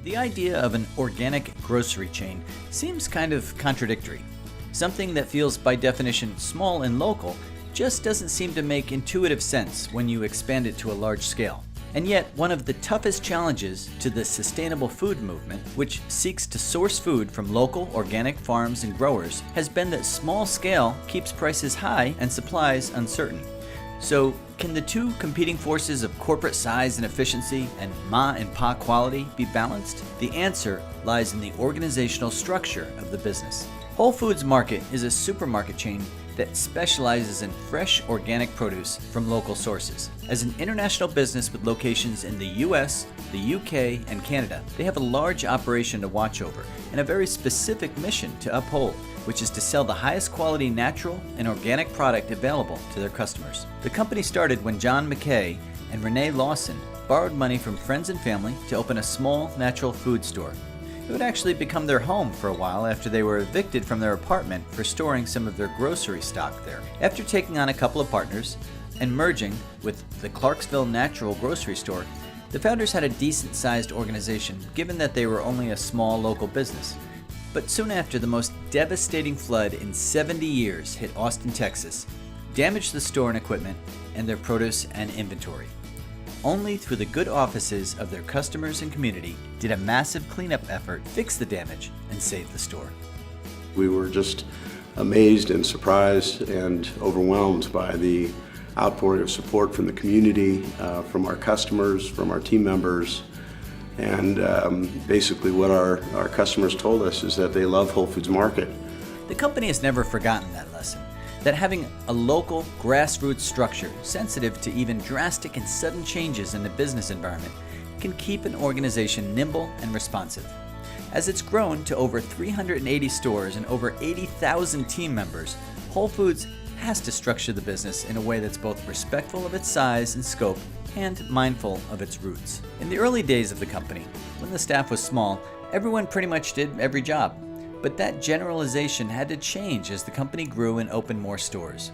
The idea of an organic grocery chain seems kind of contradictory. Something that feels by definition small and local just doesn't seem to make intuitive sense when you expand it to a large scale. And yet, one of the toughest challenges to the sustainable food movement, which seeks to source food from local organic farms and growers, has been that small scale keeps prices high and supplies uncertain. So, can the two competing forces of corporate size and efficiency and ma and pa quality be balanced? The answer lies in the organizational structure of the business. Whole Foods Market is a supermarket chain that specializes in fresh organic produce from local sources. As an international business with locations in the US, the UK, and Canada, they have a large operation to watch over and a very specific mission to uphold, which is to sell the highest quality natural and organic product available to their customers. The company started when John McKay and Renee Lawson borrowed money from friends and family to open a small natural food store. It would actually become their home for a while after they were evicted from their apartment for storing some of their grocery stock there. After taking on a couple of partners and merging with the Clarksville Natural Grocery Store, the founders had a decent-sized organization given that they were only a small local business. But soon after, the most devastating flood in 70 years hit Austin, Texas, damaged the store and equipment and their produce and inventory. Only through the good offices of their customers and community did a massive cleanup effort fix the damage and save the store. We were just amazed and surprised and overwhelmed by the outpouring of support from the community, from our customers, from our team members. And basically what our customers told us is that they love Whole Foods Market. The company has never forgotten that lesson, that having a local grassroots structure sensitive to even drastic and sudden changes in the business environment can keep an organization nimble and responsive. As it's grown to over 380 stores and over 80,000 team members, Whole Foods has to structure the business in a way that's both respectful of its size and scope and mindful of its roots. In the early days of the company, when the staff was small, everyone pretty much did every job. But that generalization had to change as the company grew and opened more stores.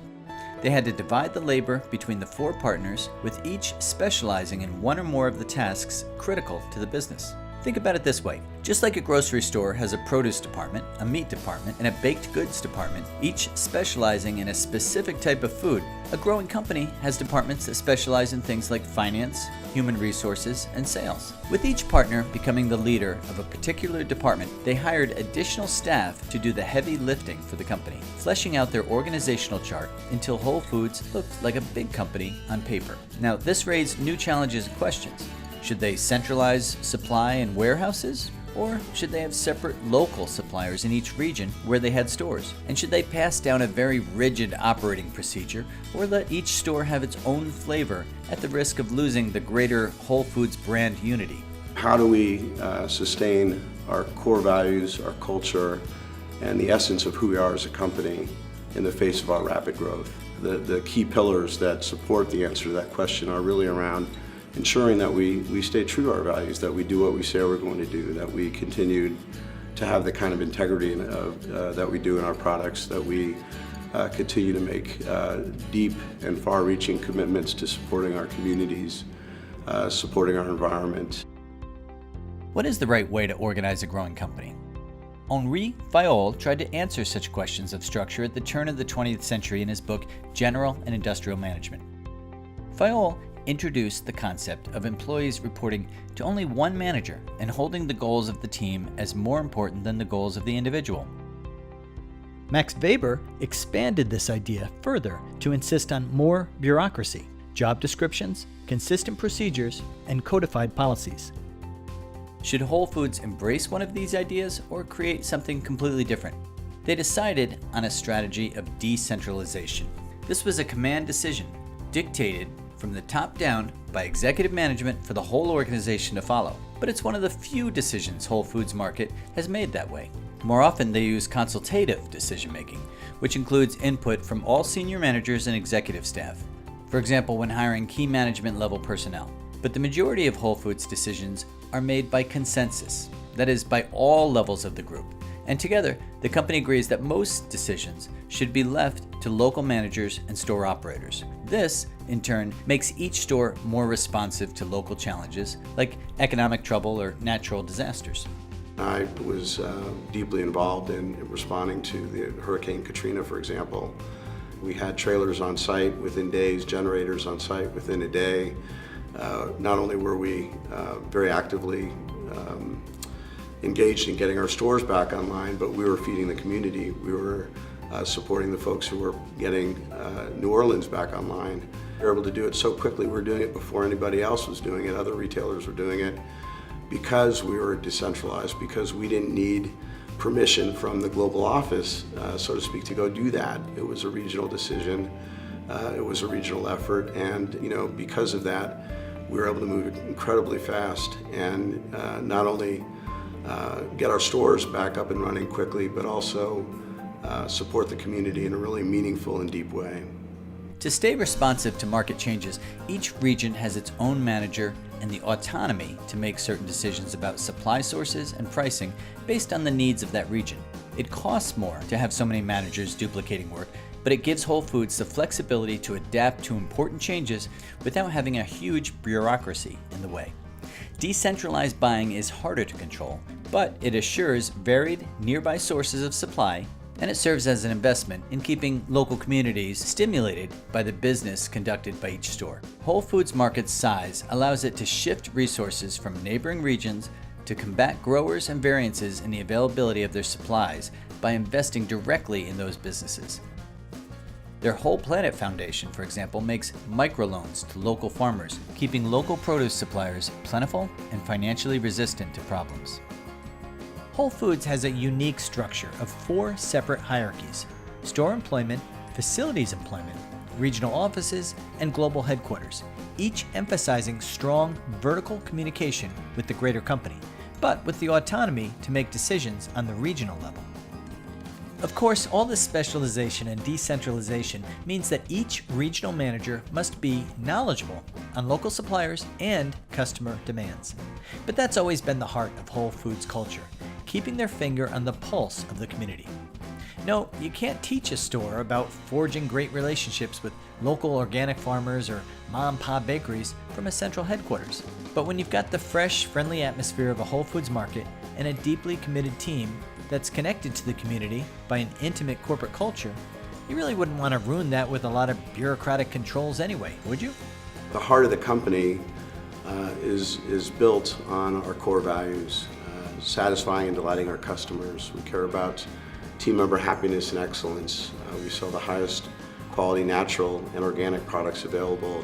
They had to divide the labor between the 4 partners, with each specializing in one or more of the tasks critical to the business. Think about it this way. Just like a grocery store has a produce department, a meat department, and a baked goods department, each specializing in a specific type of food, a growing company has departments that specialize in things like finance, human resources, and sales. With each partner becoming the leader of a particular department, they hired additional staff to do the heavy lifting for the company, fleshing out their organizational chart until Whole Foods looked like a big company on paper. Now, this raised new challenges and questions. Should they centralize supply in warehouses? Or should they have separate local suppliers in each region where they had stores? And should they pass down a very rigid operating procedure or let each store have its own flavor at the risk of losing the greater Whole Foods brand unity? How do we sustain our core values, our culture, and the essence of who we are as a company in the face of our rapid growth? The key pillars that support the answer to that question are really around ensuring that we stay true to our values, that we do what we say we're going to do, that we continue to have the kind of integrity that we do in our products, that we continue to make deep and far-reaching commitments to supporting our communities, supporting our environment. What is the right way to organize a growing company? Henri Fayol tried to answer such questions of structure at the turn of the 20th century in his book, General and Industrial Management. Fayol introduced the concept of employees reporting to only one manager and holding the goals of the team as more important than the goals of the individual. Max Weber expanded this idea further to insist on more bureaucracy, job descriptions, consistent procedures, and codified policies. Should Whole Foods embrace one of these ideas or create something completely different? They decided on a strategy of decentralization. This was a command decision, dictated from the top down by executive management for the whole organization to follow. But it's one of the few decisions Whole Foods Market has made that way. More often, they use consultative decision-making, which includes input from all senior managers and executive staff, for example, when hiring key management level personnel. But the majority of Whole Foods decisions are made by consensus, that is, by all levels of the group. And together, the company agrees that most decisions should be left to local managers and store operators. This, in turn, makes each store more responsive to local challenges like economic trouble or natural disasters. I was deeply involved in responding to the Hurricane Katrina, for example. We had trailers on site within days, generators on site within a day. Not only were we very actively engaged in getting our stores back online, but we were feeding the community. We were supporting the folks who were getting New Orleans back online. We were able to do it so quickly. We were doing it before anybody else was doing it. Other retailers were doing it because we were decentralized, because we didn't need permission from the global office, so to speak, to go do that. It was a regional decision. It was a regional effort, and because of that, we were able to move incredibly fast and not only get our stores back up and running quickly, but also support the community in a really meaningful and deep way. To stay responsive to market changes, each region has its own manager and the autonomy to make certain decisions about supply sources and pricing based on the needs of that region. It costs more to have so many managers duplicating work, but it gives Whole Foods the flexibility to adapt to important changes without having a huge bureaucracy in the way. Decentralized buying is harder to control, but it assures varied nearby sources of supply, and it serves as an investment in keeping local communities stimulated by the business conducted by each store. Whole Foods Market's size allows it to shift resources from neighboring regions to combat growers and variances in the availability of their supplies by investing directly in those businesses. Their Whole Planet Foundation, for example, makes microloans to local farmers, keeping local produce suppliers plentiful and financially resistant to problems. Whole Foods has a unique structure of 4 separate hierarchies: store employment, facilities employment, regional offices, and global headquarters, each emphasizing strong vertical communication with the greater company, but with the autonomy to make decisions on the regional level. Of course, all this specialization and decentralization means that each regional manager must be knowledgeable on local suppliers and customer demands. But that's always been the heart of Whole Foods culture, keeping their finger on the pulse of the community. No, you can't teach a store about forging great relationships with local organic farmers or mom-and-pop bakeries from a central headquarters. But when you've got the fresh, friendly atmosphere of a Whole Foods market and a deeply committed team that's connected to the community by an intimate corporate culture, you really wouldn't want to ruin that with a lot of bureaucratic controls anyway, would you? The heart of the company is built on our core values, satisfying and delighting our customers. We care about team member happiness and excellence. We sell the highest quality natural and organic products available.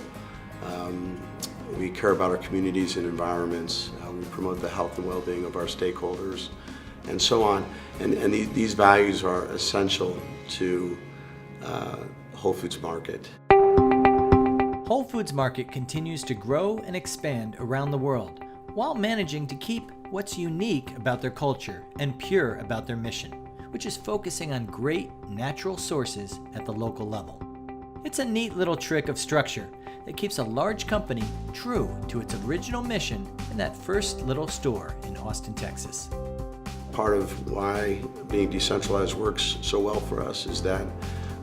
We care about our communities and environments. We promote the health and well-being of our stakeholders, and so on. And these values are essential to Whole Foods Market. Whole Foods Market continues to grow and expand around the world while managing to keep what's unique about their culture and pure about their mission, which is focusing on great natural sources at the local level. It's a neat little trick of structure that keeps a large company true to its original mission in that first little store in Austin, Texas. Part of why being decentralized works so well for us is that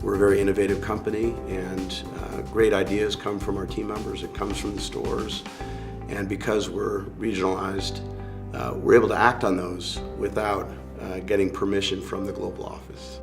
we're a very innovative company, and great ideas come from our team members. It comes from the stores, and because we're regionalized, we're able to act on those without getting permission from the global office.